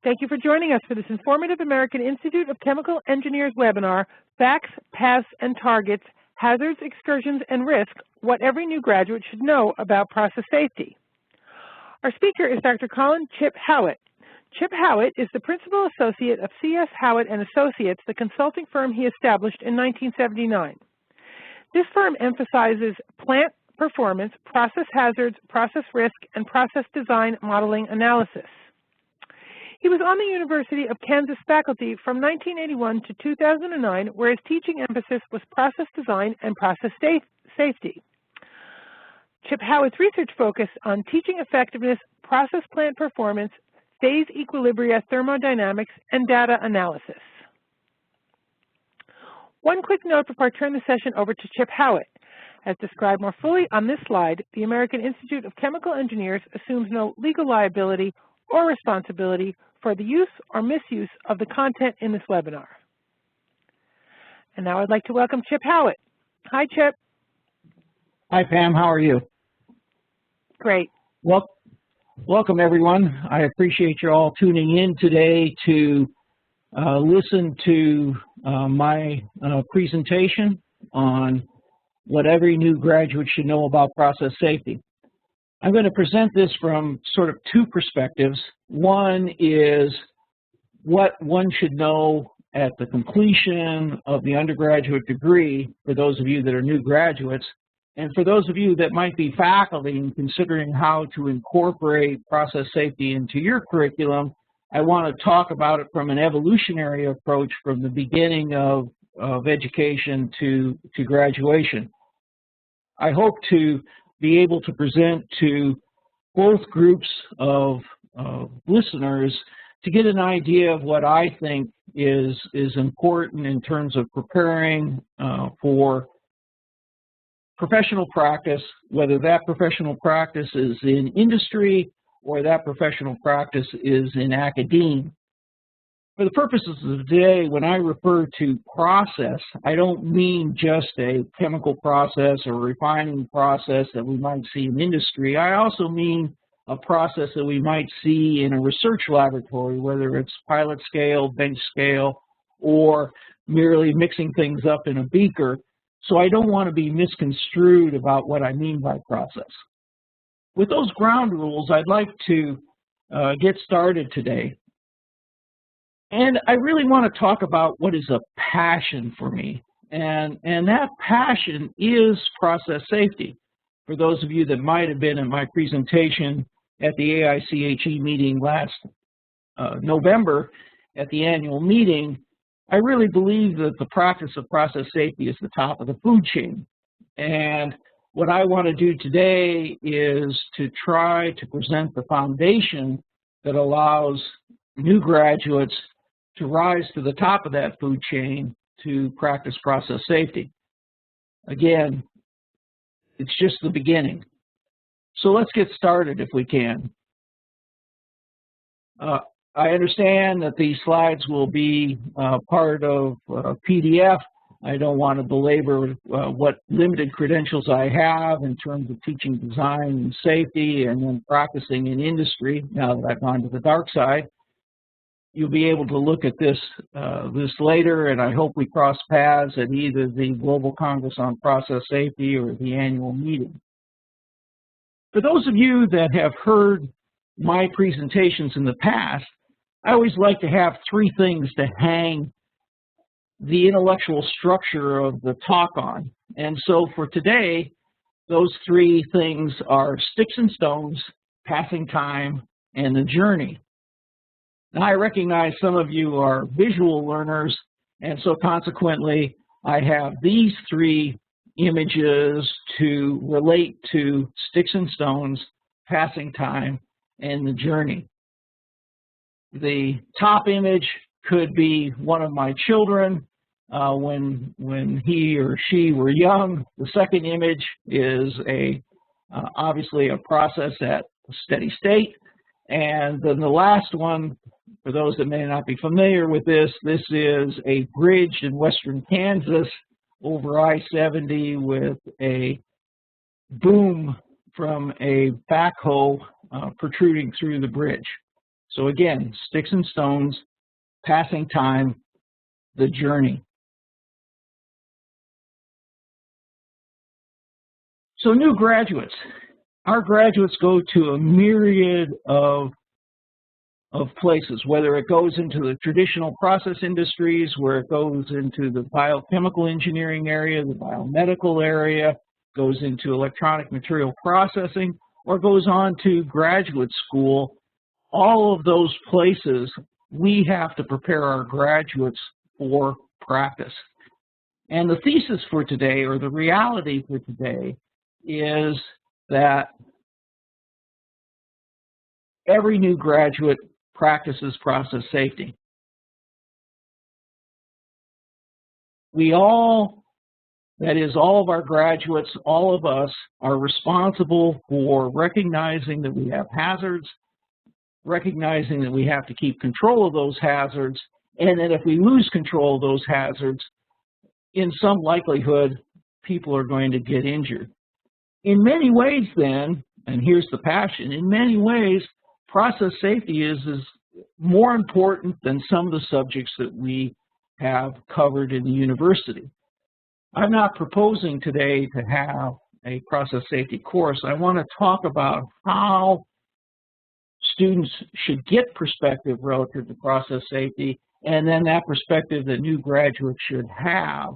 Thank you for joining us for this informative American Institute of Chemical Engineers webinar, Facts, Paths, and Targets, Hazards, Excursions, and Risk, What Every New Graduate Should Know About Process Safety. Our speaker is Dr. Colin Chip Howitt. Chip Howitt is the Principal Associate of C.S. Howitt and Associates, the consulting firm he established in 1979. This firm emphasizes plant performance, process hazards, process risk, and process design modeling analysis. He was on the University of Kansas faculty from 1981 to 2009, where his teaching emphasis was process design and process safety. Chip Howitt's research focused on teaching effectiveness, process plant performance, phase equilibria thermodynamics, and data analysis. One quick note before I turn the session over to Chip Howitt. As described more fully on this slide, the American Institute of Chemical Engineers assumes no legal liability or responsibility for the use or misuse of the content in this webinar. And now I'd like to welcome Chip Howitt. Hi, Chip. Hi, Pam. How are you? Great. Well, welcome, everyone. I appreciate you all tuning in today to listen to my presentation on what every new graduate should know about process safety. I'm going to present this from sort of two perspectives. One is what one should know at the completion of the undergraduate degree for those of you that are new graduates, and for those of you that might be faculty and considering how to incorporate process safety into your curriculum. I want to talk about it from an evolutionary approach from the beginning of education to graduation. I hope to be able to present to both groups of listeners to get an idea of what I think is important in terms of preparing for professional practice, whether that professional practice is in industry or that professional practice is in academia. For the purposes of today, when I refer to process, I don't mean just a chemical process or refining process that we might see in industry. I also mean a process that we might see in a research laboratory, whether it's pilot scale, bench scale, or merely mixing things up in a beaker. So I don't want to be misconstrued about what I mean by process. With those ground rules, I'd like to get started today. And I really want to talk about what is a passion for me. And that passion is process safety. For those of you that might have been in my presentation at the AICHE meeting last November at the annual meeting, I really believe that the practice of process safety is the top of the food chain. And what I want to do today is to try to present the foundation that allows new graduates to rise to the top of that food chain to practice process safety. Again, it's just the beginning. So let's get started if we can. I understand that these slides will be part of PDF. I don't want to belabor what limited credentials I have in terms of teaching design and safety and then practicing in industry now that I've gone to the dark side. You'll be able to look at this later, and I hope we cross paths at either the Global Congress on Process Safety or the annual meeting. For those of you that have heard my presentations in the past, I always like to have three things to hang the intellectual structure of the talk on. And so for today, those three things are sticks and stones, passing time, and the journey. Now, I recognize some of you are visual learners, and so consequently, I have these three images to relate to sticks and stones, passing time, and the journey. The top image could be one of my children when he or she were young. The second image is obviously a process at a steady state. And then the last one, for those that may not be familiar with this is a bridge in western Kansas over I-70 with a boom from a backhoe protruding through the bridge. So again, sticks and stones, passing time, the journey. So new graduates. Our graduates go to a myriad of places, whether it goes into the traditional process industries, where it goes into the biochemical engineering area, the biomedical area, goes into electronic material processing, or goes on to graduate school. All of those places, we have to prepare our graduates for practice. And the thesis for today, or the reality for today, is that every new graduate practices process safety. We all, that is all of our graduates, all of us, are responsible for recognizing that we have hazards, recognizing that we have to keep control of those hazards, and that if we lose control of those hazards, in some likelihood, people are going to get injured. In many ways then, and here's the passion, in many ways, process safety is more important than some of the subjects that we have covered in the university. I'm not proposing today to have a process safety course. I want to talk about how students should get perspective relative to process safety, and then that perspective that new graduates should have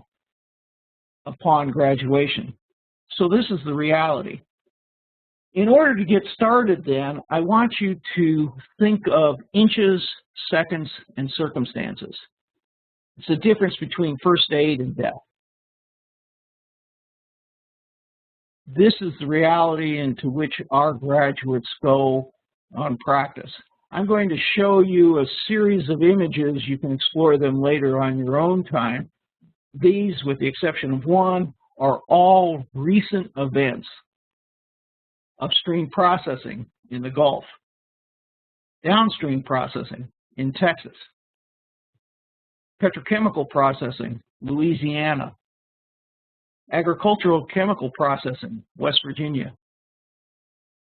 upon graduation. So this is the reality. In order to get started then, I want you to think of inches, seconds, and circumstances. It's the difference between first aid and death. This is the reality into which our graduates go on practice. I'm going to show you a series of images. You can explore them later on your own time. These, with the exception of one, are all recent events. Upstream processing in the Gulf, downstream processing in Texas, petrochemical processing, Louisiana, agricultural chemical processing, West Virginia,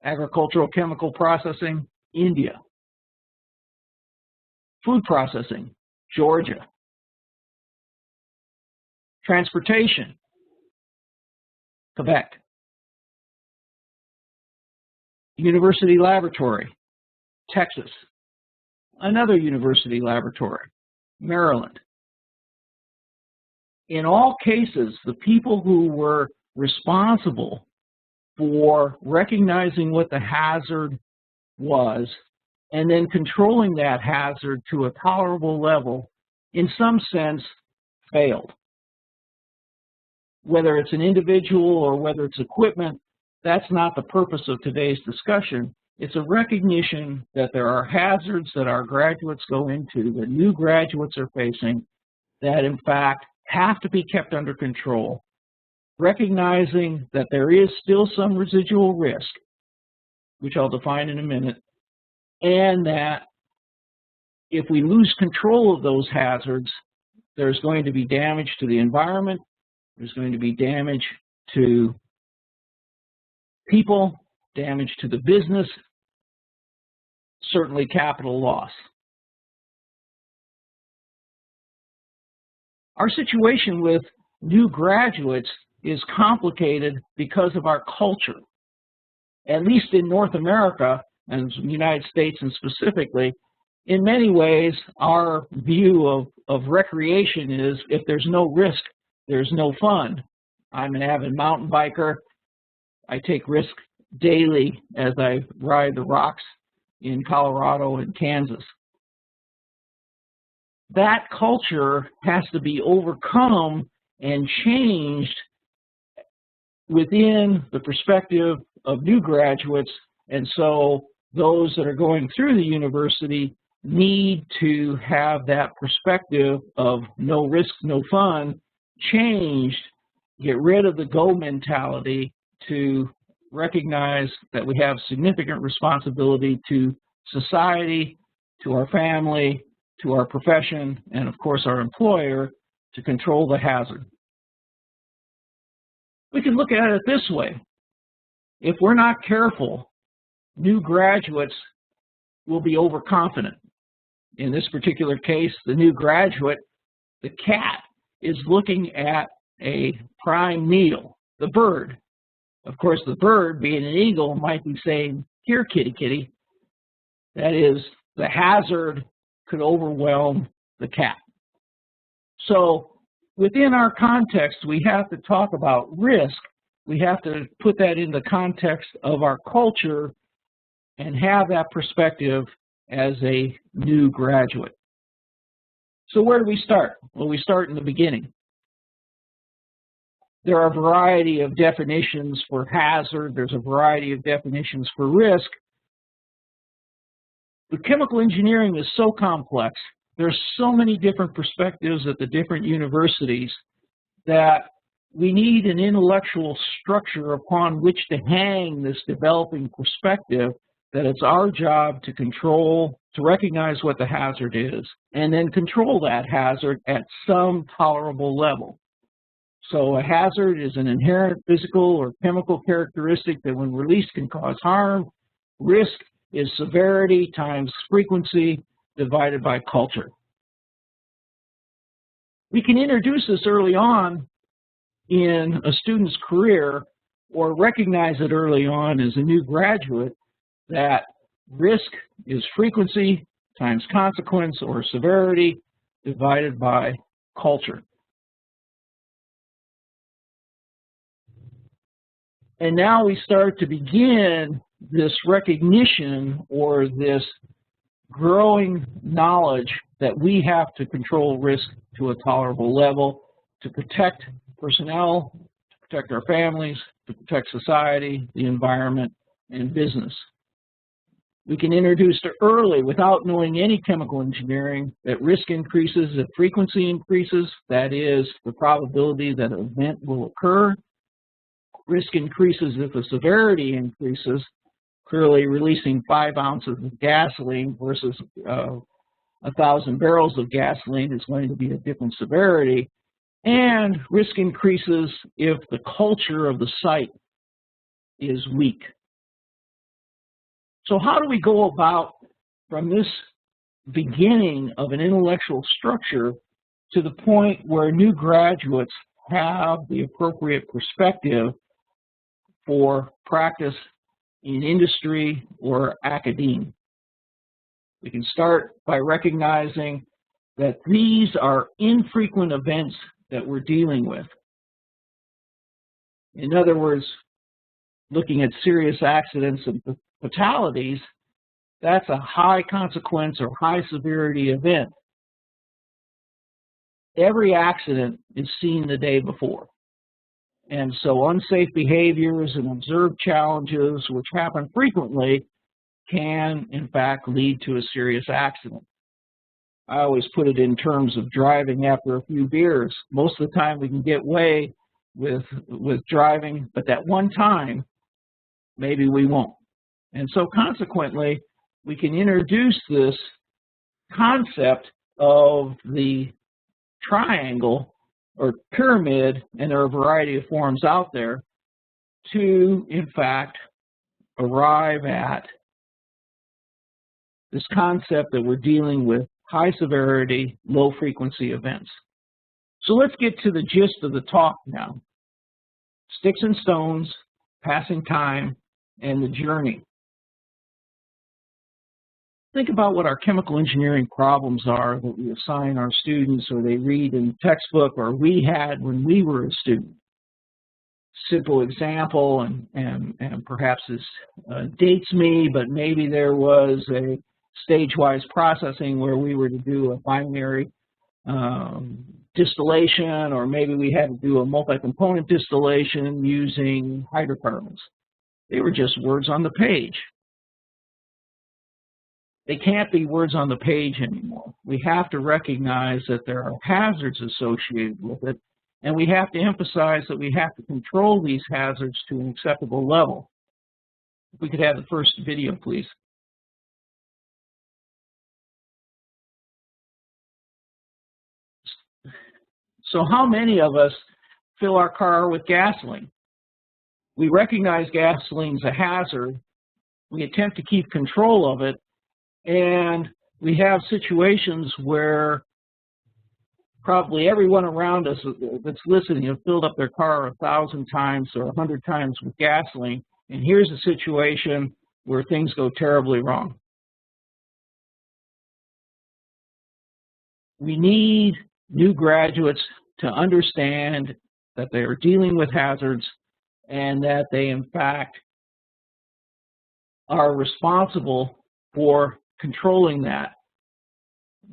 agricultural chemical processing, India, food processing, Georgia, transportation, Quebec, university laboratory, Texas, another university laboratory, Maryland. In all cases, the people who were responsible for recognizing what the hazard was and then controlling that hazard to a tolerable level, in some sense, failed. Whether it's an individual or whether it's equipment, that's not the purpose of today's discussion. It's a recognition that there are hazards that our graduates go into, that new graduates are facing, that in fact have to be kept under control, recognizing that there is still some residual risk, which I'll define in a minute, and that if we lose control of those hazards, there's going to be damage to the environment, there's going to be damage to people, damage to the business, certainly capital loss. Our situation with new graduates is complicated because of our culture. At least in North America, and the United States and specifically, in many ways, our view of recreation is if there's no risk, there's no fun. I'm an avid mountain biker. I take risks daily as I ride the rocks in Colorado and Kansas. That culture has to be overcome and changed within the perspective of new graduates, and so those that are going through the university need to have that perspective of no risk, no fun changed, get rid of the go mentality to recognize that we have significant responsibility to society, to our family, to our profession, and of course our employer to control the hazard. We can look at it this way. If we're not careful, new graduates will be overconfident. In this particular case, the new graduate, the cat, is looking at a prime meal, the bird. Of course, the bird, being an eagle, might be saying, "Here, kitty, kitty." That is, the hazard could overwhelm the cat. So within our context, we have to talk about risk. We have to put that in the context of our culture and have that perspective as a new graduate. So where do we start? Well, we start in the beginning. There are a variety of definitions for hazard. There's a variety of definitions for risk. But chemical engineering is so complex. There's so many different perspectives at the different universities that we need an intellectual structure upon which to hang this developing perspective, that it's our job to control, to recognize what the hazard is, and then control that hazard at some tolerable level. So a hazard is an inherent physical or chemical characteristic that when released can cause harm. Risk is severity times frequency divided by culture. We can introduce this early on in a student's career or recognize it early on as a new graduate that risk is frequency times consequence or severity divided by culture. And now we start to begin this recognition or this growing knowledge that we have to control risk to a tolerable level to protect personnel, to protect our families, to protect society, the environment, and business. We can introduce it early without knowing any chemical engineering that risk increases if frequency increases. That is, the probability that an event will occur. Risk increases if the severity increases. Clearly, releasing 5 ounces of gasoline versus 1,000 barrels of gasoline is going to be a different severity. And risk increases if the culture of the site is weak. So how do we go about from this beginning of an intellectual structure to the point where new graduates have the appropriate perspective for practice in industry or academia? We can start by recognizing that these are infrequent events that we're dealing with. In other words, looking at serious accidents and fatalities, that's a high consequence or high severity event. Every accident is seen the day before. And so unsafe behaviors and observed challenges, which happen frequently, can in fact lead to a serious accident. I always put it in terms of driving after a few beers. Most of the time we can get away with driving, but that one time, maybe we won't. And so consequently, we can introduce this concept of the triangle or pyramid, and there are a variety of forms out there, to in fact arrive at this concept that we're dealing with high severity, low frequency events. So let's get to the gist of the talk now. Sticks and stones, passing time, and the journey. Think about what our chemical engineering problems are that we assign our students or they read in the textbook or we had when we were a student. Simple example, and perhaps this dates me, but maybe there was a stage-wise processing where we were to do a binary distillation, or maybe we had to do a multi-component distillation using hydrocarbons. They were just words on the page. They can't be words on the page anymore. We have to recognize that there are hazards associated with it, and we have to emphasize that we have to control these hazards to an acceptable level. If we could have the first video, please. So how many of us fill our car with gasoline? We recognize gasoline is a hazard. We attempt to keep control of it, And we have situations where probably everyone around us that's listening have filled up their car 1,000 times or 100 times with gasoline, and here's a situation where things go terribly wrong. We need new graduates to understand that they are dealing with hazards and that they, in fact, are responsible for controlling that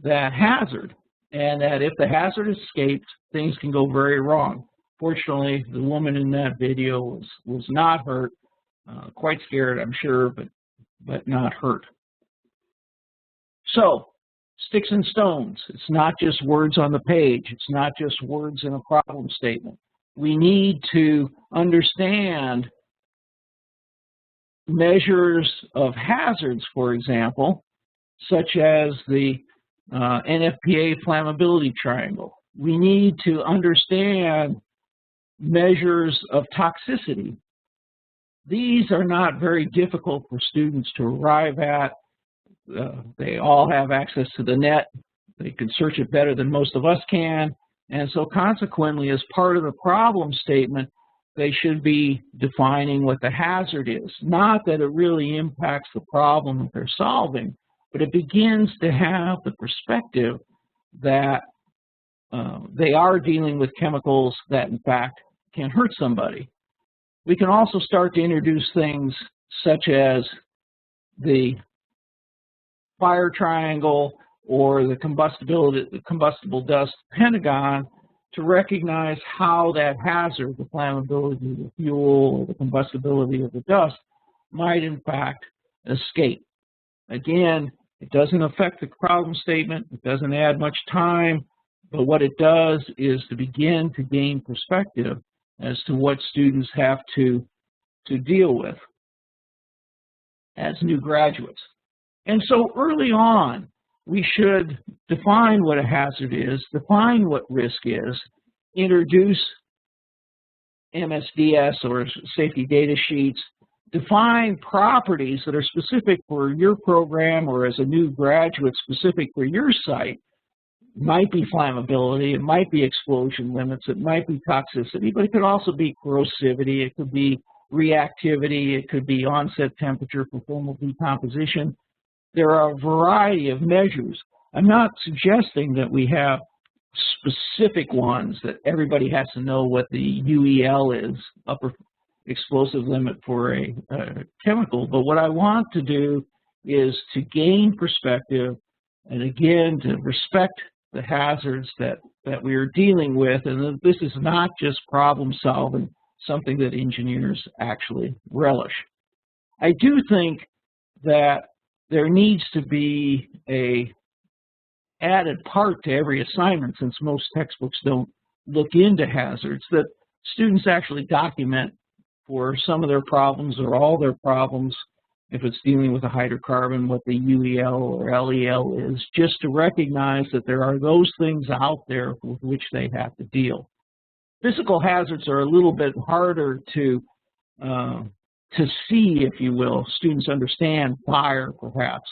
hazard, and that if the hazard escapes, things can go very wrong. Fortunately, the woman in that video was not hurt, quite scared, I'm sure, but not hurt. So, sticks and stones. It's not just words on the page. It's not just words in a problem statement. We need to understand measures of hazards, for example, such as the NFPA flammability triangle. We need to understand measures of toxicity. These are not very difficult for students to arrive at. They all have access to the net. They can search it better than most of us can. And so consequently, as part of the problem statement, they should be defining what the hazard is. Not that it really impacts the problem that they're solving, but it begins to have the perspective that they are dealing with chemicals that, in fact, can hurt somebody. We can also start to introduce things such as the fire triangle or the combustible dust pentagon to recognize how that hazard, the flammability of the fuel or the combustibility of the dust, might in fact escape. Again, it doesn't affect the problem statement, it doesn't add much time, but what it does is to begin to gain perspective as to what students have to deal with as new graduates. And so early on, we should define what a hazard is, define what risk is, introduce MSDS or safety data sheets, define properties that are specific for your program or as a new graduate specific for your site. It might be flammability, it might be explosion limits, it might be toxicity, but it could also be corrosivity, it could be reactivity, it could be onset temperature for thermal decomposition. There are a variety of measures. I'm not suggesting that we have specific ones that everybody has to know what the UEL is, upper explosive limit for a chemical, but what I want to do is to gain perspective and again to respect the hazards that we are dealing with, and that this is not just problem solving, something that engineers actually relish. I do think that there needs to be a added part to every assignment, since most textbooks don't look into hazards, that students actually document for some of their problems or all their problems, if it's dealing with a hydrocarbon, what the UEL or LEL is, just to recognize that there are those things out there with which they have to deal. Physical hazards are a little bit harder to see, if you will. Students understand fire, perhaps.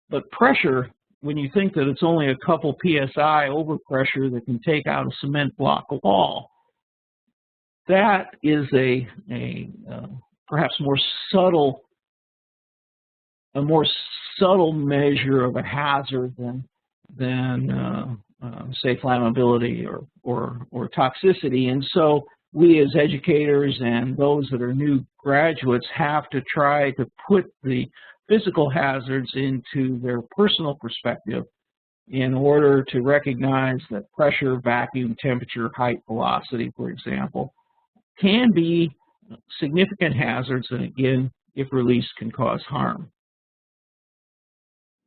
But pressure, when you think that it's only a couple PSI overpressure that can take out a cement block wall, that is a perhaps more subtle measure of a hazard than say flammability or toxicity. And so we as educators and those that are new graduates have to try to put the physical hazards into their personal perspective in order to recognize that pressure, vacuum, temperature, height, velocity, for example, can be significant hazards, and again, if released, can cause harm.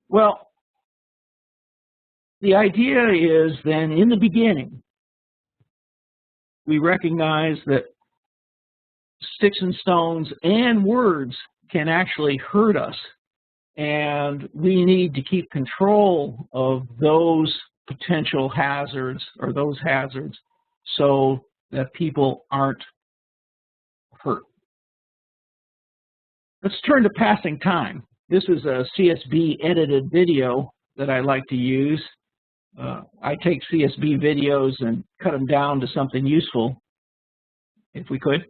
Well, the idea is then, in the beginning, we recognize that sticks and stones and words can actually hurt us, and we need to keep control of those potential hazards or those hazards so that people aren't hurt. Let's turn to passing time. This is a CSB edited video that I like to use. I take CSB videos and cut them down to something useful, if we could.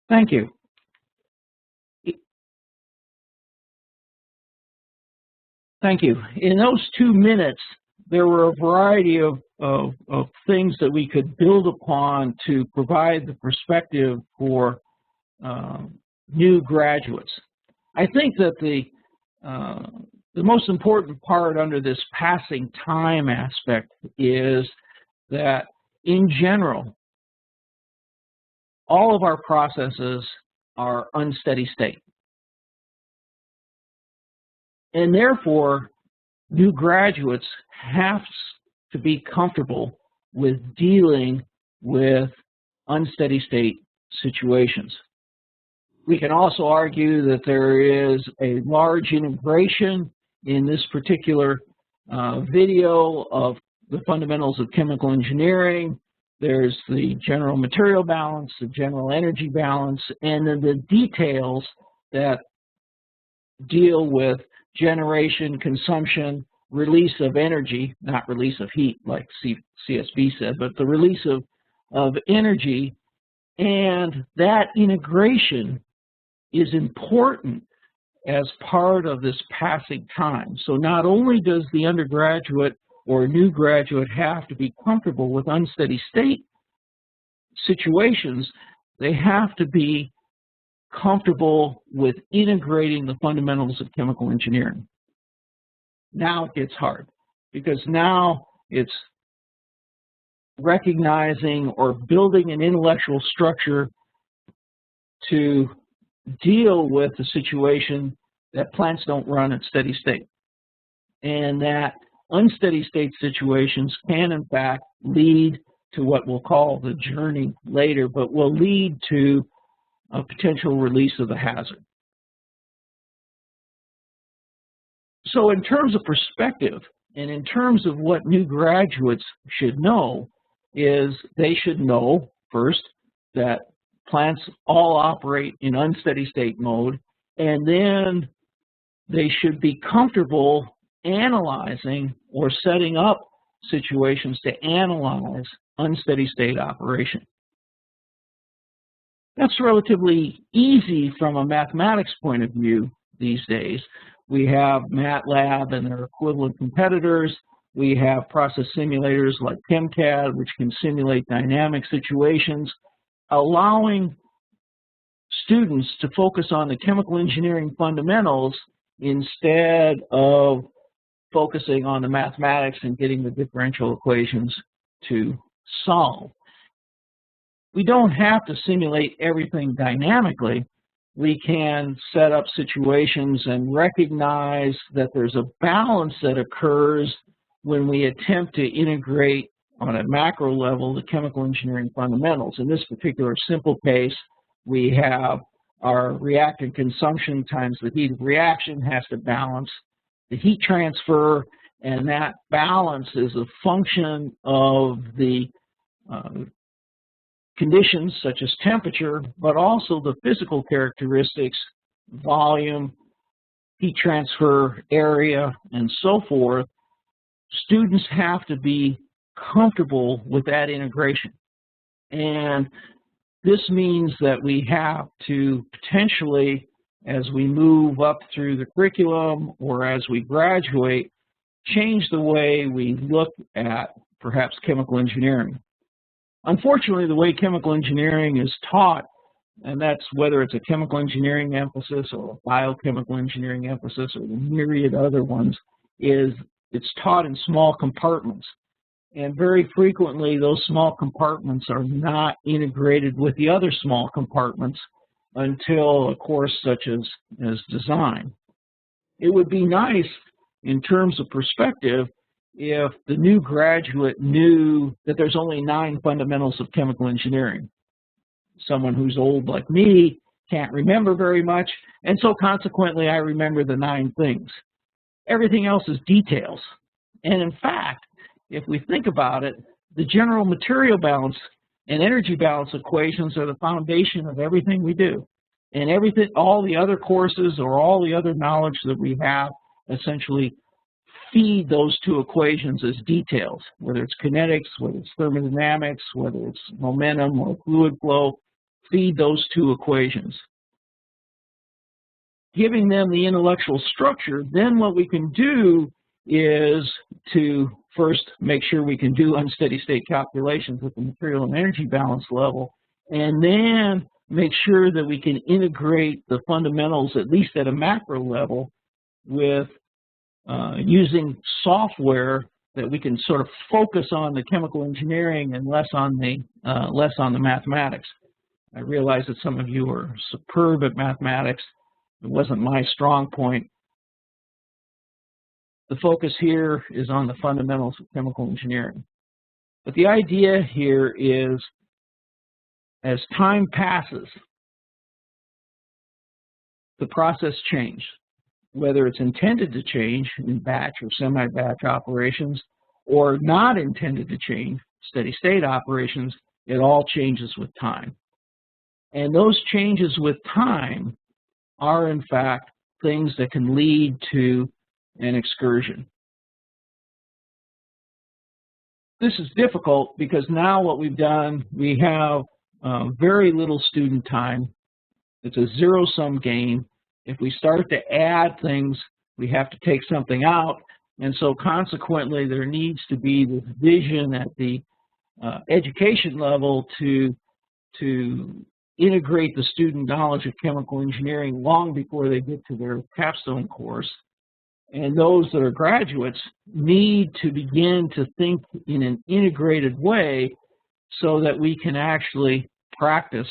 Thank you. Thank you. In those 2 minutes, there were a variety of things that we could build upon to provide the perspective for new graduates. I think that the most important part under this passing time aspect is that, in general, all of our processes are unsteady state. And therefore, new graduates have to be comfortable with dealing with unsteady state situations. We can also argue that there is a large integration in this particular video of the fundamentals of chemical engineering. There's the general material balance, the general energy balance, and then the details that deal with generation, consumption, release of energy, not release of heat like CSB said, but the release of energy. And that integration is important as part of this passing time. So not only does the undergraduate or new graduate have to be comfortable with unsteady state situations, they have to be comfortable with integrating the fundamentals of chemical engineering. Now it gets hard, because now it's recognizing or building an intellectual structure to deal with the situation that plants don't run at steady state, and that unsteady state situations can in fact lead to what we'll call the journey later, but will lead to a potential release of the hazard. So in terms of perspective, and in terms of what new graduates should know, is they should know first that plants all operate in unsteady state mode, and then they should be comfortable analyzing or setting up situations to analyze unsteady state operation. That's relatively easy from a mathematics point of view these days. We have MATLAB and their equivalent competitors. We have process simulators like ChemCAD, which can simulate dynamic situations, allowing students to focus on the chemical engineering fundamentals instead of focusing on the mathematics and getting the differential equations to solve. We don't have to simulate everything dynamically. We can set up situations and recognize that there's a balance that occurs when we attempt to integrate on a macro level the chemical engineering fundamentals. In this particular simple case, we have our reactant consumption times the heat of reaction has to balance the heat transfer, and that balance is a function of the conditions such as temperature, but also the physical characteristics, volume, heat transfer, area, and so forth. Students have to be comfortable with that integration. And this means that we have to potentially, as we move up through the curriculum or as we graduate, change the way we look at perhaps chemical engineering. Unfortunately, the way chemical engineering is taught, and that's whether it's a chemical engineering emphasis or a biochemical engineering emphasis or the myriad other ones, is it's taught in small compartments. And very frequently, those small compartments are not integrated with the other small compartments until a course such as design. It would be nice in terms of perspective if the new graduate knew that there's only 9 fundamentals of chemical engineering. Someone who's old like me can't remember very much, and so consequently I remember the 9 things. Everything else is details. And in fact, if we think about it, the general material balance and energy balance equations are the foundation of everything we do. And everything, all the other courses or all the other knowledge that we have essentially feed those 2 equations as details, whether it's kinetics, whether it's thermodynamics, whether it's momentum or fluid flow, feed those 2 equations. Giving them the intellectual structure, then what we can do is to first make sure we can do unsteady state calculations at the material and energy balance level, and then make sure that we can integrate the fundamentals, at least at a macro level, with using software that we can sort of focus on the chemical engineering and less on the mathematics. I realize that some of you are superb at mathematics. It wasn't my strong point. The focus here is on the fundamentals of chemical engineering. But the idea here is, as time passes, the process changes. Whether it's intended to change in batch or semi-batch operations or not intended to change, steady state operations, it all changes with time. And those changes with time are in fact things that can lead to an excursion. This is difficult because now what we've done, we have very little student time. It's a zero-sum game. If we start to add things, we have to take something out, and so consequently there needs to be this vision at the education level to integrate the student knowledge of chemical engineering long before they get to their capstone course. And those that are graduates need to begin to think in an integrated way so that we can actually practice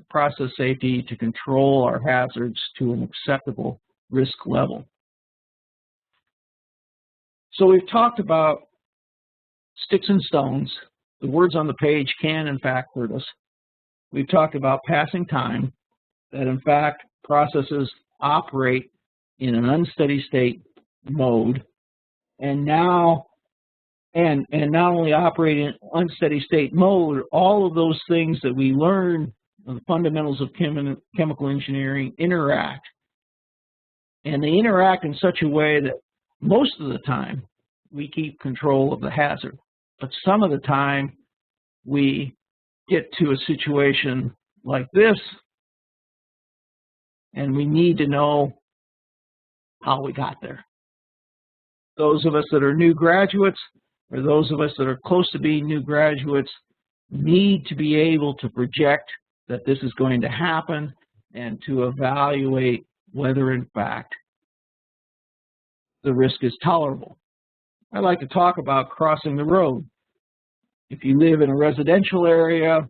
process safety to control our hazards to an acceptable risk level. So we've talked about sticks and stones. The words on the page can in fact hurt us. We've talked about passing time, that in fact processes operate in an unsteady state mode, and now not only operate in unsteady state mode, all of those things that we learn, the fundamentals of chemical engineering, interact. And they interact in such a way that most of the time we keep control of the hazard. But some of the time, we get to a situation like this, and we need to know how we got there. Those of us that are new graduates, or those of us that are close to being new graduates, need to be able to project that this is going to happen and to evaluate whether, in fact, the risk is tolerable. I like to talk about crossing the road. If you live in a residential area,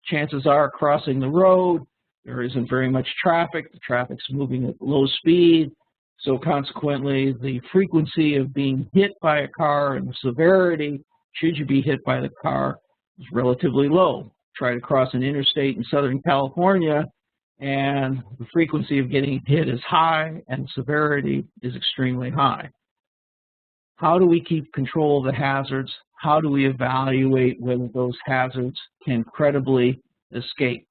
chances are crossing the road, there isn't very much traffic. The traffic's moving at low speed. So consequently, the frequency of being hit by a car and the severity, should you be hit by the car, is relatively low. Try to cross an interstate in Southern California, and the frequency of getting hit is high and severity is extremely high. How do we keep control of the hazards? How do we evaluate whether those hazards can credibly escape?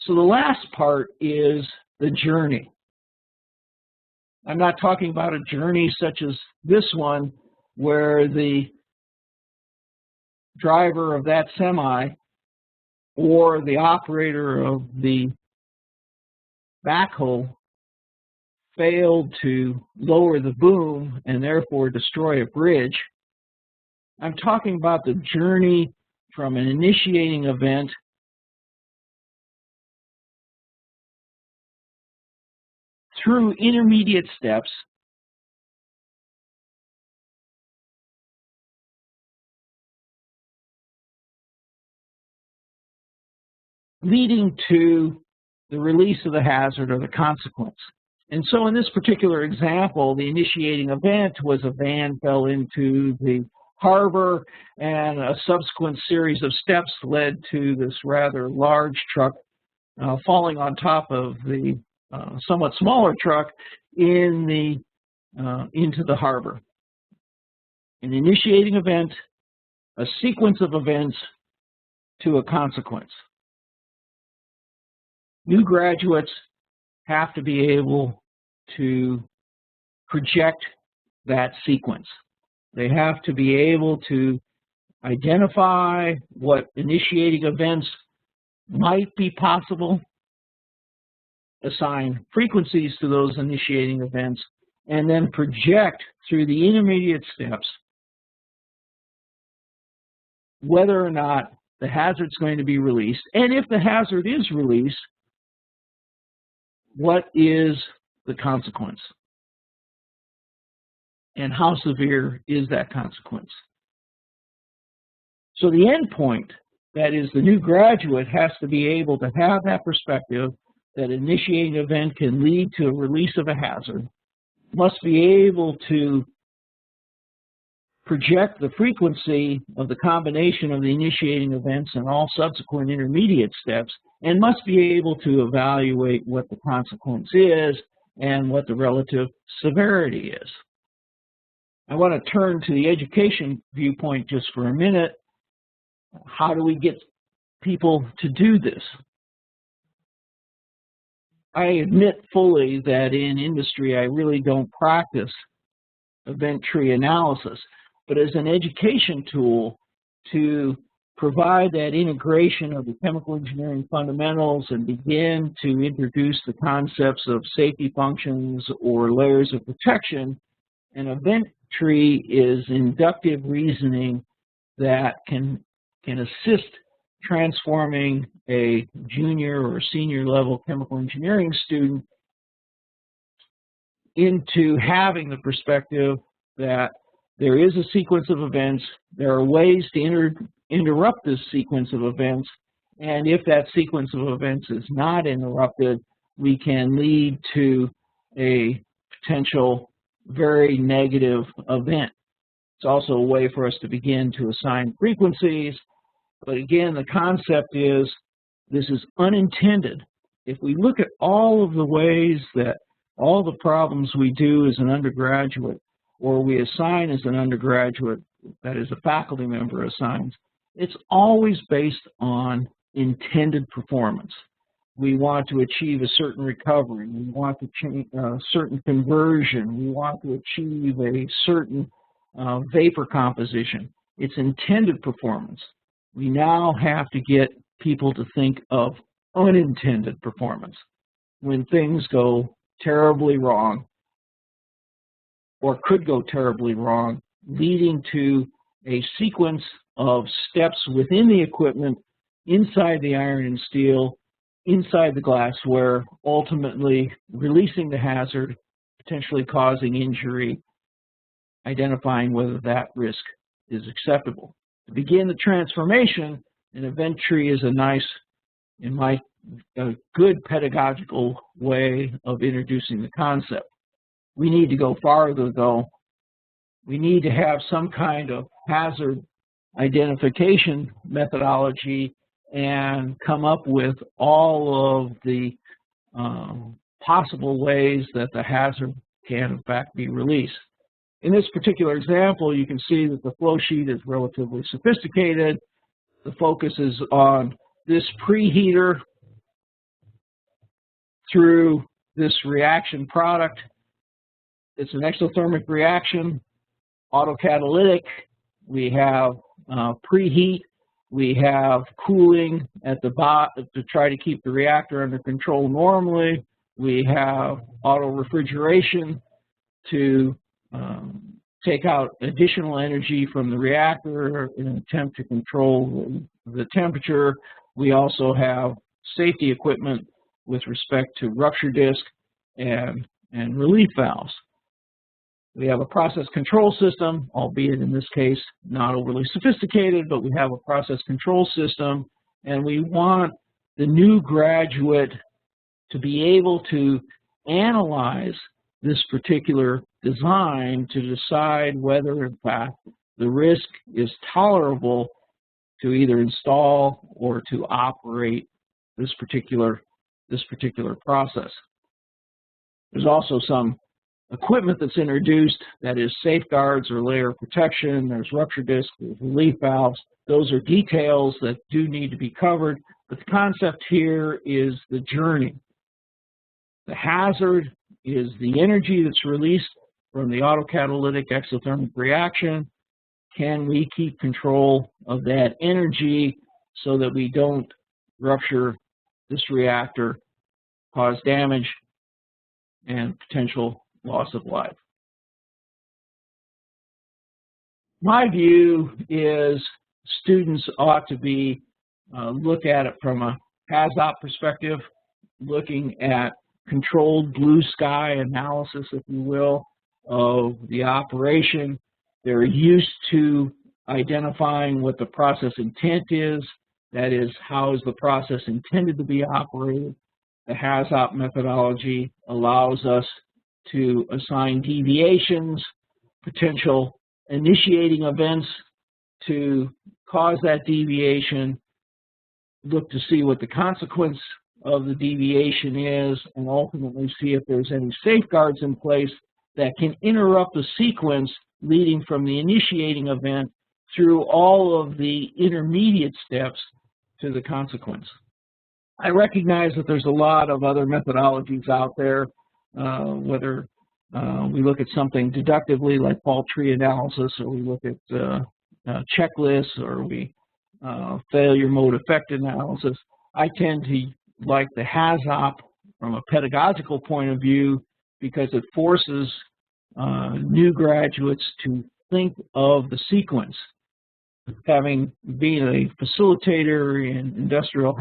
So the last part is the journey. I'm not talking about a journey such as this one where the driver of that semi or the operator of the backhoe failed to lower the boom and therefore destroy a bridge. I'm talking about the journey from an initiating event through intermediate steps leading to the release of the hazard or the consequence. And so in this particular example, the initiating event was a van fell into the harbor, and a subsequent series of steps led to this rather large truck falling on top of the somewhat smaller truck into the harbor. An initiating event, a sequence of events to a consequence. New graduates have to be able to project that sequence. They have to be able to identify what initiating events might be possible, assign frequencies to those initiating events, and then project through the intermediate steps whether or not the hazard's going to be released, and if the hazard is released, what is the consequence? And how severe is that consequence? So the end point, that is the new graduate, has to be able to have that perspective that initiating event can lead to a release of a hazard, must be able to project the frequency of the combination of the initiating events and all subsequent intermediate steps, and must be able to evaluate what the consequence is and what the relative severity is. I want to turn to the education viewpoint just for a minute. How do we get people to do this? I admit fully that in industry I really don't practice event tree analysis, but as an education tool to provide that integration of the chemical engineering fundamentals and begin to introduce the concepts of safety functions or layers of protection, an event tree is inductive reasoning that can assist transforming a junior or senior level chemical engineering student into having the perspective that there is a sequence of events, there are ways to interrupt this sequence of events, and if that sequence of events is not interrupted, we can lead to a potential very negative event. It's also a way for us to begin to assign frequencies, but again, the concept is this is unintended. If we look at all of the ways that all the problems we do as an undergraduate or we assign as an undergraduate, that is a faculty member assigns, it's always based on intended performance. We want to achieve a certain recovery. We want to change a certain conversion. We want to achieve a certain vapor composition, its intended performance. We now have to get people to think of unintended performance, when things go terribly wrong or could go terribly wrong, leading to a sequence of steps within the equipment, inside the iron and steel, inside the glassware, ultimately releasing the hazard, potentially causing injury, identifying whether that risk is acceptable. To begin the transformation, an event tree is a nice, a good pedagogical way of introducing the concept. We need to go farther, though. We need to have some kind of hazard identification methodology and come up with all of the possible ways that the hazard can, in fact, be released. In this particular example, you can see that the flow sheet is relatively sophisticated. The focus is on this preheater through this reaction product. It's an exothermic reaction, autocatalytic. We have preheat. We have cooling at the bottom to try to keep the reactor under control normally. We have auto refrigeration to take out additional energy from the reactor in an attempt to control the temperature. We also have safety equipment with respect to rupture disc and relief valves. We have a process control system, albeit in this case not overly sophisticated, but we have a process control system, and we want the new graduate to be able to analyze this particular design to decide whether, in fact, the risk is tolerable to either install or to operate this particular process. There's also some equipment that's introduced that is safeguards or layer protection. There's rupture disc, there's relief valves. Those are details that do need to be covered, but the concept here is the journey. The hazard is the energy that's released from the autocatalytic exothermic reaction. Can we keep control of that energy so that we don't rupture this reactor, cause damage, and potential loss of life? My view is students ought to be look at it from a HAZOP perspective, looking at controlled blue sky analysis, if you will, of the operation. They're used to identifying what the process intent is. That is, how is the process intended to be operated? The HAZOP methodology allows us to assign deviations, potential initiating events to cause that deviation, look to see what the consequence of the deviation is, and ultimately see if there's any safeguards in place that can interrupt the sequence leading from the initiating event through all of the intermediate steps to the consequence. I recognize that there's a lot of other methodologies out there, whether we look at something deductively like fault tree analysis, or we look at checklists, or we failure mode effect analysis. I tend to like the HAZOP from a pedagogical point of view because it forces new graduates to think of the sequence. Having been a facilitator in industrial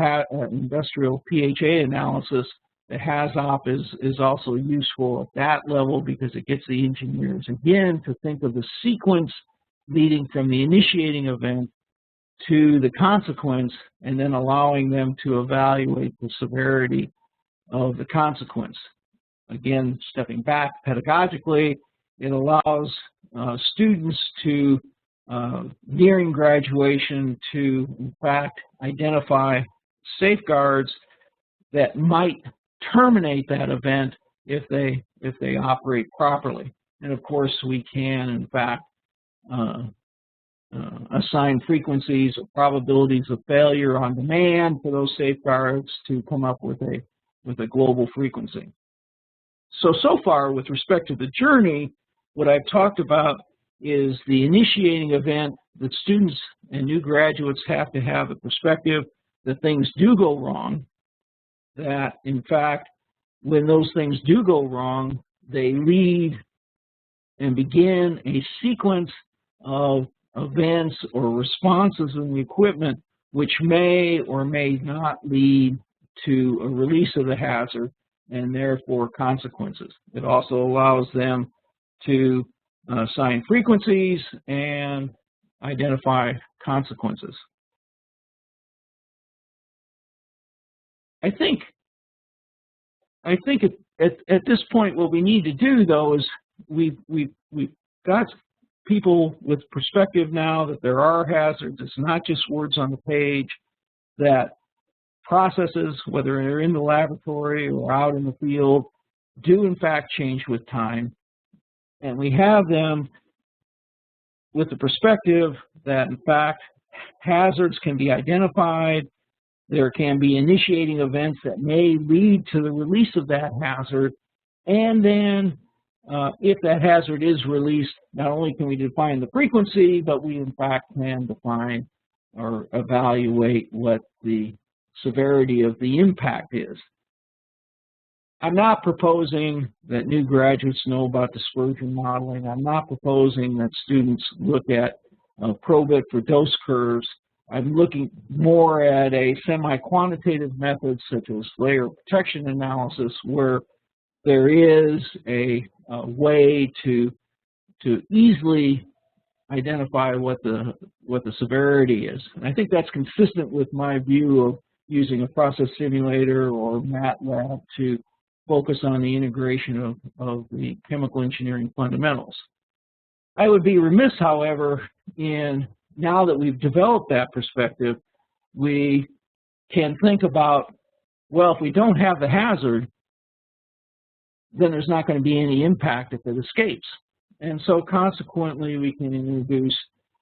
PHA analysis, the HAZOP is also useful at that level because it gets the engineers, again, to think of the sequence leading from the initiating event to the consequence, and then allowing them to evaluate the severity of the consequence. Again, stepping back pedagogically, it allows students to, nearing graduation, to, in fact, identify safeguards that might terminate that event if they operate properly. And of course, we can, in fact, assign frequencies or probabilities of failure on demand for those safeguards to come up with a global frequency. So far, with respect to the journey, what I've talked about is the initiating event that students and new graduates have to have a perspective that things do go wrong, that in fact, when those things do go wrong, they lead and begin a sequence of events or responses in the equipment which may or may not lead to a release of the hazard and therefore consequences. It also allows them to assign frequencies and identify consequences. I think at this point what we need to do, though, is we've got people with perspective now that there are hazards. It's not just words on the page, that processes, whether they're in the laboratory or out in the field, do in fact change with time. And we have them with the perspective that in fact hazards can be identified. There can be initiating events that may lead to the release of that hazard. And then if that hazard is released, not only can we define the frequency, but we in fact can define or evaluate what the severity of the impact is. I'm not proposing that new graduates know about dispersion modeling. I'm not proposing that students look at probit for dose curves. I'm looking more at a semi-quantitative method such as layer protection analysis, where there is a way to easily identify what the severity is. And I think that's consistent with my view of using a process simulator or MATLAB to focus on the integration of the chemical engineering fundamentals. I would be remiss, however, in now that we've developed that perspective, we can think about, well, if we don't have the hazard, then there's not going to be any impact if it escapes. And so consequently, we can introduce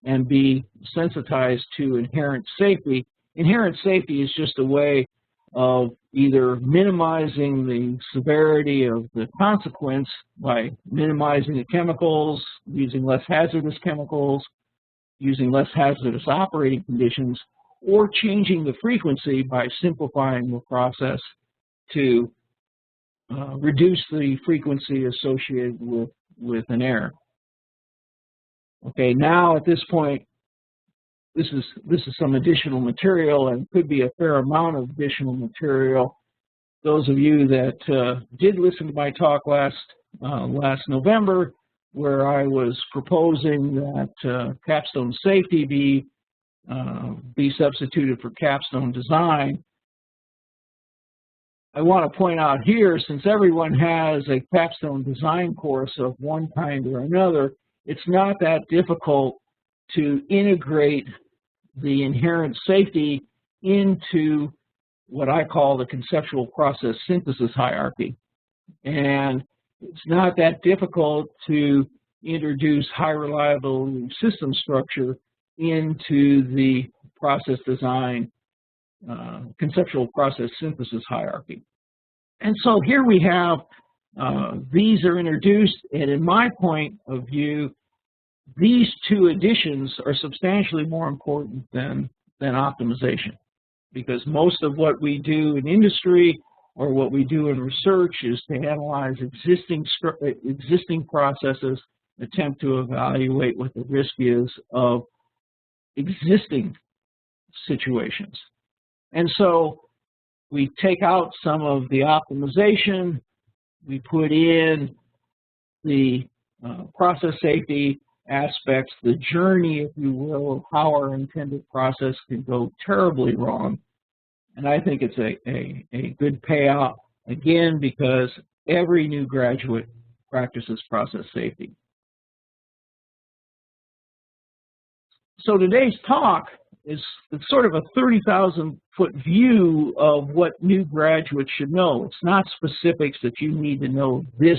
and be sensitized to inherent safety. Inherent safety is just a way of either minimizing the severity of the consequence by minimizing the chemicals, using less hazardous chemicals, using less hazardous operating conditions, or changing the frequency by simplifying the process to reduce the frequency associated with an error. Okay, now at this point, this is some additional material, and could be a fair amount of additional material. Those of you that did listen to my talk last November, where I was proposing that capstone safety be substituted for capstone design, I want to point out here, since everyone has a capstone design course of one kind or another, it's not that difficult to integrate the inherent safety into what I call the conceptual process synthesis hierarchy. And it's not that difficult to introduce high reliability system structure into the process design conceptual process synthesis hierarchy. And so here we have, these are introduced, and in my point of view, these two additions are substantially more important than optimization, because most of what we do in industry or what we do in research is to analyze existing processes, attempt to evaluate what the risk is of existing situations. And so we take out some of the optimization, we put in the process safety aspects, the journey, if you will, of how our intended process can go terribly wrong. And I think it's a good payout, again, because every new graduate practices process safety. So today's talk is sort of a 30,000-foot view of what new graduates should know. It's not specifics that you need to know this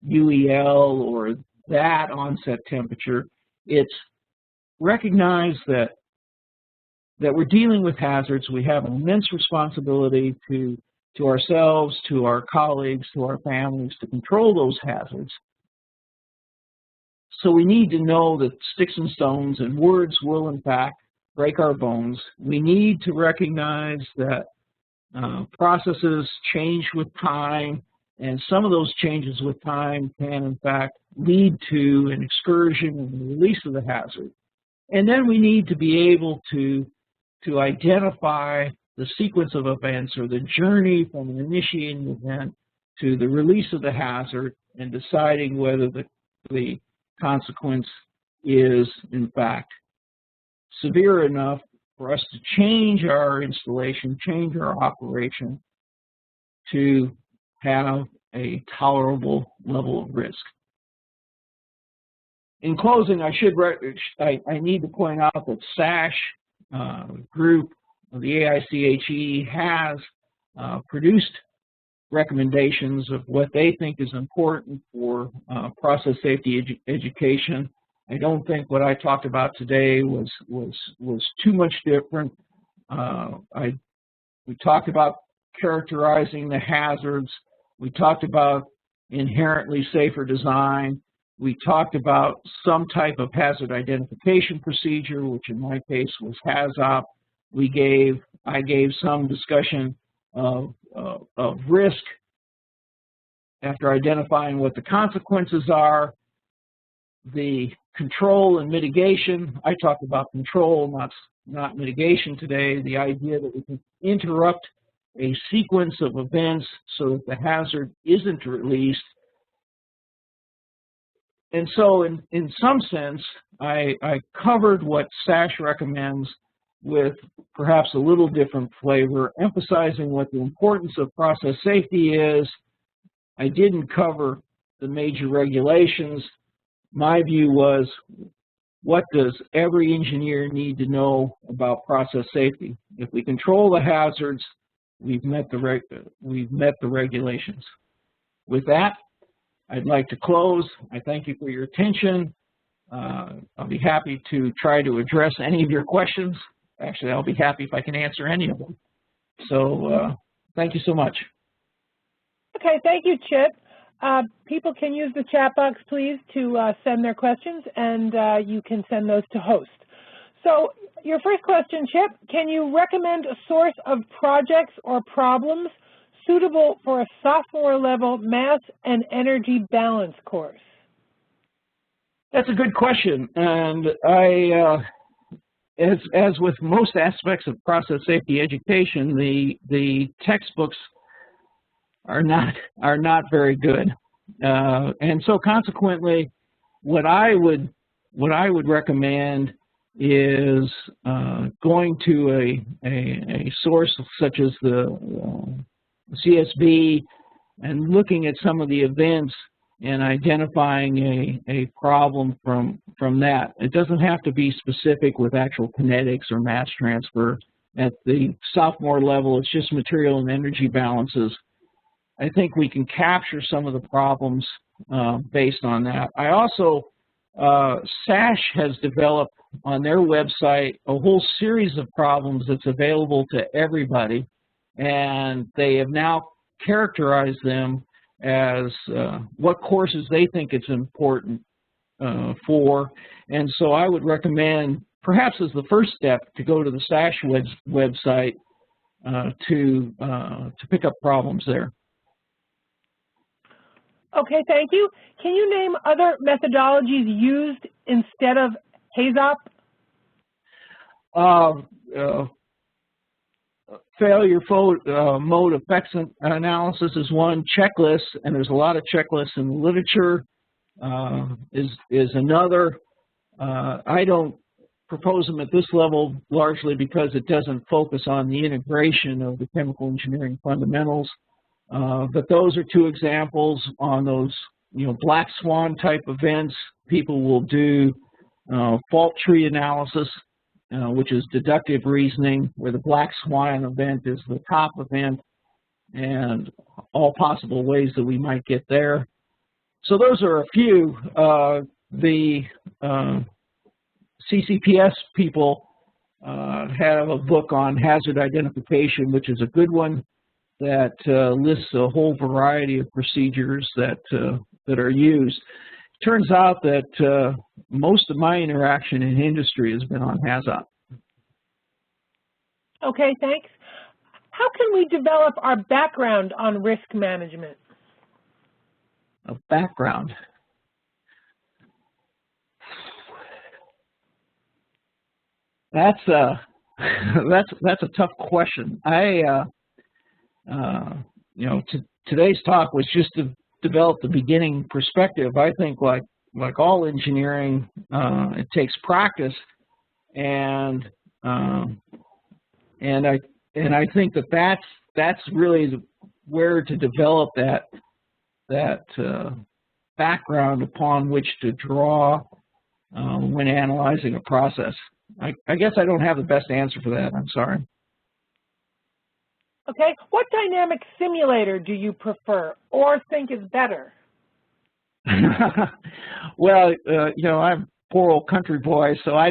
UEL or that onset temperature. It's recognize that we're dealing with hazards. We have an immense responsibility to ourselves, to our colleagues, to our families to control those hazards. So we need to know that sticks and stones and words will, in fact, break our bones. We need to recognize that processes change with time, and some of those changes with time can, in fact, lead to an excursion and the release of the hazard. And then we need to be able to identify the sequence of events or the journey from an initiating event to the release of the hazard and deciding whether the consequence is, in fact, severe enough for us to change our installation, change our operation to have a tolerable level of risk. In closing, I need to point out that SASH group of the AICHE has produced recommendations of what they think is important for process safety education. I don't think what I talked about today was too much different. We talked about characterizing the hazards. We talked about inherently safer design. We talked about some type of hazard identification procedure, which in my case was HAZOP. I gave some discussion of risk after identifying what the consequences are. The control and mitigation, I talked about control, not mitigation today, the idea that we can interrupt a sequence of events so that the hazard isn't released. And so in some sense, I covered what SASH recommends with perhaps a little different flavor, emphasizing what the importance of process safety is. I didn't cover the major regulations. My view was, what does every engineer need to know about process safety? If we control the hazards, we've met the regulations. With that, I'd like to close. I thank you for your attention. I'll be happy to try to address any of your questions. Actually, I'll be happy if I can answer any of them. So thank you so much. Okay, thank you, Chip. People can use the chat box, please, to send their questions, and you can send those to host. So your first question, Chip, can you recommend a source of projects or problems suitable for a sophomore-level mass and energy balance course? That's a good question, and as with most aspects of process safety education, the textbooks are not very good, and so consequently, what I would recommend is going to a source such as the CSB and looking at some of the events and identifying a problem from that. It doesn't have to be specific with actual kinetics or mass transfer. At the sophomore level, it's just material and energy balances. I think we can capture some of the problems based on that. I also, SASH has developed on their website a whole series of problems that's available to everybody, and they have now characterized them as what courses they think it's important for. And so I would recommend, perhaps as the first step, to go to the SASH website to pick up problems there. Okay, thank you. Can you name other methodologies used instead of HAZOP? Failure mode effects analysis is one. Checklists, and there's a lot of checklists in the literature, is another. I don't propose them at this level largely because it doesn't focus on the integration of the chemical engineering fundamentals. But those are two examples. On those, black swan type events, people will do fault tree analysis, which is deductive reasoning, where the black swan event is the top event and all possible ways that we might get there. So those are a few. The CCPS people have a book on hazard identification, which is a good one, that lists a whole variety of procedures that are used. turns out that most of my interaction in industry has been on HAZOP. Okay, thanks. How can we develop our background on risk management? A background. That's a tough question. Today's talk was just to develop the beginning perspective. I think like all engineering, it takes practice, and I think that's really where to develop that background upon which to draw when analyzing a process. I guess I don't have the best answer for that. I'm sorry. Okay. What dynamic simulator do you prefer or think is better? Well, I'm a poor old country boy, so I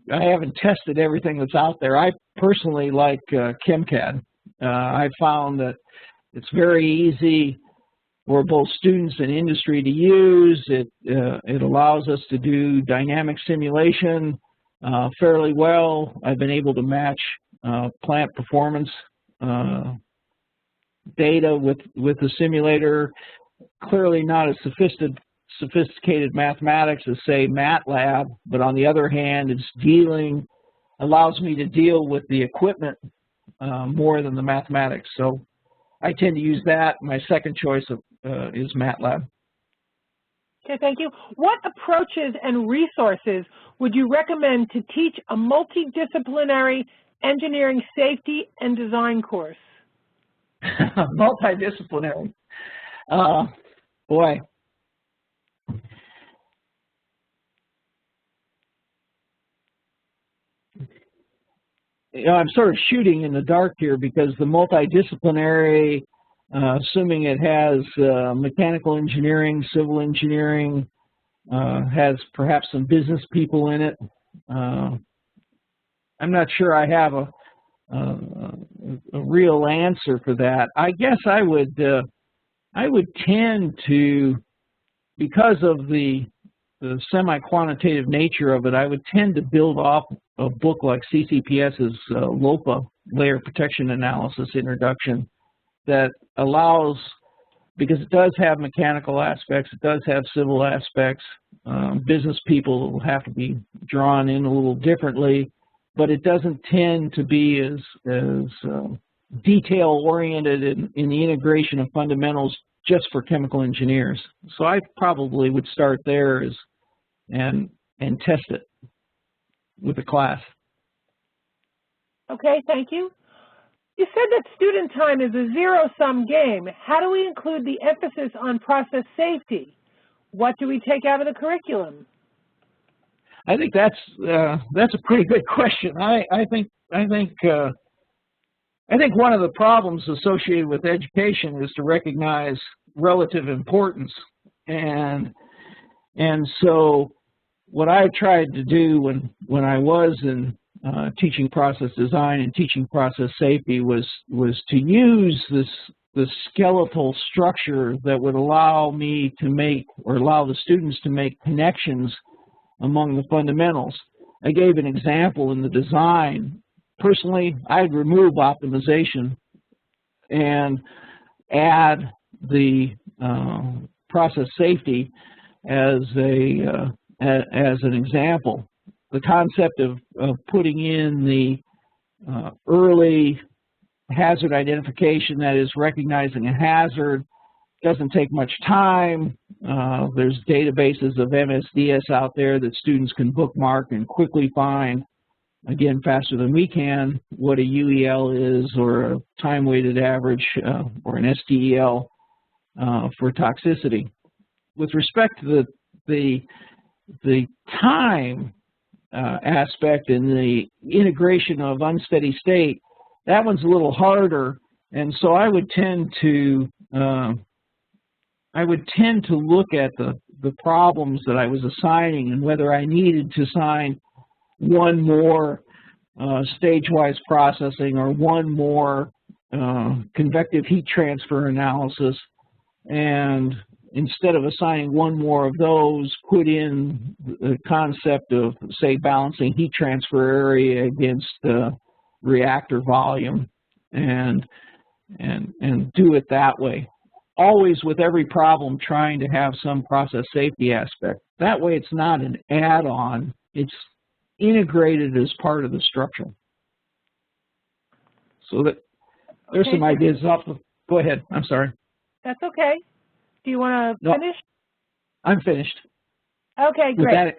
haven't tested everything that's out there. I personally like ChemCAD. I found that it's very easy for both students and industry to use. It allows us to do dynamic simulation fairly well. I've been able to match plant performance data with the simulator. Clearly not as sophisticated mathematics as, say, MATLAB, but on the other hand, allows me to deal with the equipment more than the mathematics. So I tend to use that. My second choice is MATLAB. Okay, thank you. What approaches and resources would you recommend to teach a multidisciplinary engineering safety and design course? Multidisciplinary. Boy. I'm sort of shooting in the dark here because the multidisciplinary, assuming it has mechanical engineering, civil engineering, has perhaps some business people in it. I'm not sure I have a real answer for that. I guess I would tend to, because of the semi-quantitative nature of it, I would tend to build off a book like CCPS's LOPA, Layer Protection Analysis Introduction, that allows, because it does have mechanical aspects, it does have civil aspects, business people will have to be drawn in a little differently, but it doesn't tend to be as detail-oriented in the integration of fundamentals just for chemical engineers. So I probably would start there and test it with a class. Okay, thank you. You said that student time is a zero-sum game. How do we include the emphasis on process safety? What do we take out of the curriculum? I think that's a pretty good question. I think one of the problems associated with education is to recognize relative importance, and so what I tried to do when I was in teaching process design and teaching process safety was to use this skeletal structure that would allow me to make, or allow the students to make, connections among the fundamentals. I gave an example in the design. Personally, I'd remove optimization and add the process safety as an example. The concept of putting in the early hazard identification, that is recognizing a hazard, doesn't take much time. There's databases of MSDS out there that students can bookmark and quickly find, again, faster than we can, what a UEL is, or a time-weighted average, or an STEL for toxicity. With respect to the time aspect and the integration of unsteady state, that one's a little harder, and so I would tend to look at the problems that I was assigning and whether I needed to assign one more stage-wise processing or one more convective heat transfer analysis, and instead of assigning one more of those, put in the concept of, say, balancing heat transfer area against reactor volume, and do it that way. Always with every problem trying to have some process safety aspect. That way it's not an add-on, it's integrated as part of the structure. So that there's some ideas off of, go ahead, I'm sorry. That's okay. Do you want to finish? I'm finished. Okay, great.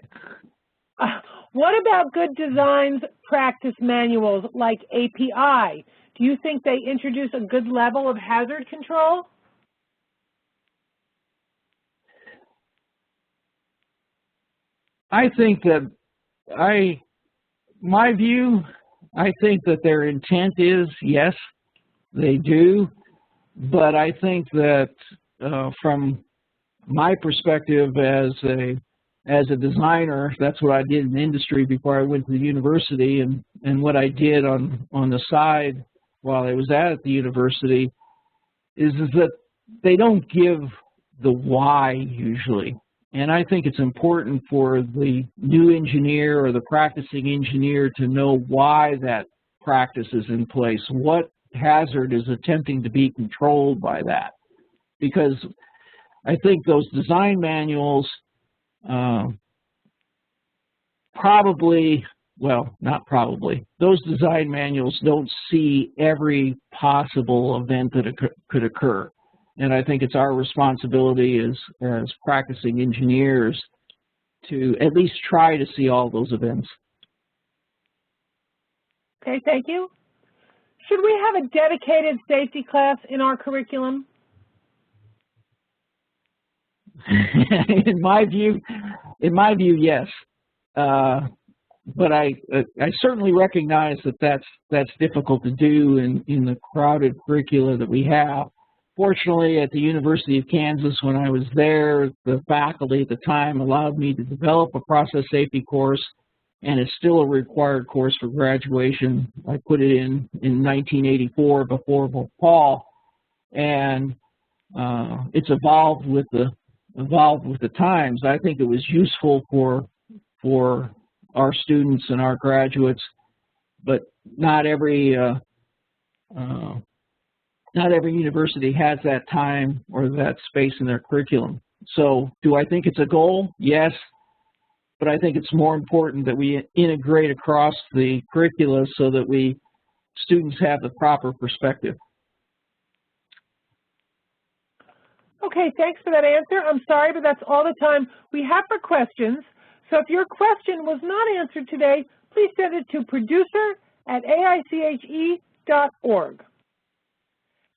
What about good designs practice manuals like API? Do you think they introduce a good level of hazard control? I think that my view, I think that their intent is, yes, they do, but I think that from my perspective as a designer, that's what I did in the industry before I went to the university, and what I did on the side while I was at the university is that they don't give the why usually. And I think it's important for the new engineer or the practicing engineer to know why that practice is in place, what hazard is attempting to be controlled by that. Because I think those design manuals those design manuals don't see every possible event that could occur. And I think it's our responsibility as practicing engineers to at least try to see all those events. Okay, thank you. Should we have a dedicated safety class in our curriculum? In my view, yes. But I certainly recognize that that's difficult to do in the crowded curricula that we have. Fortunately, at the University of Kansas, when I was there, the faculty at the time allowed me to develop a process safety course, and it's still a required course for graduation. I put it in 1984 before Paul, and it's evolved with the times. I think it was useful for our students and our graduates, but not every university has that time or that space in their curriculum. So do I think it's a goal? Yes, but I think it's more important that we integrate across the curricula so that students have the proper perspective. Okay, thanks for that answer. I'm sorry, but that's all the time we have for questions. So if your question was not answered today, please send it to producer@aiche.org.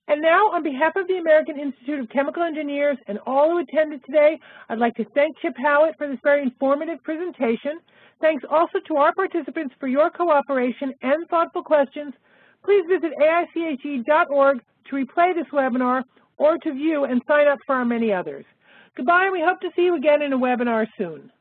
And now, on behalf of the American Institute of Chemical Engineers and all who attended today, I'd like to thank Chip Howitt for this very informative presentation. Thanks also to our participants for your cooperation and thoughtful questions. Please visit aiche.org to replay this webinar or to view and sign up for our many others. Goodbye, and we hope to see you again in a webinar soon.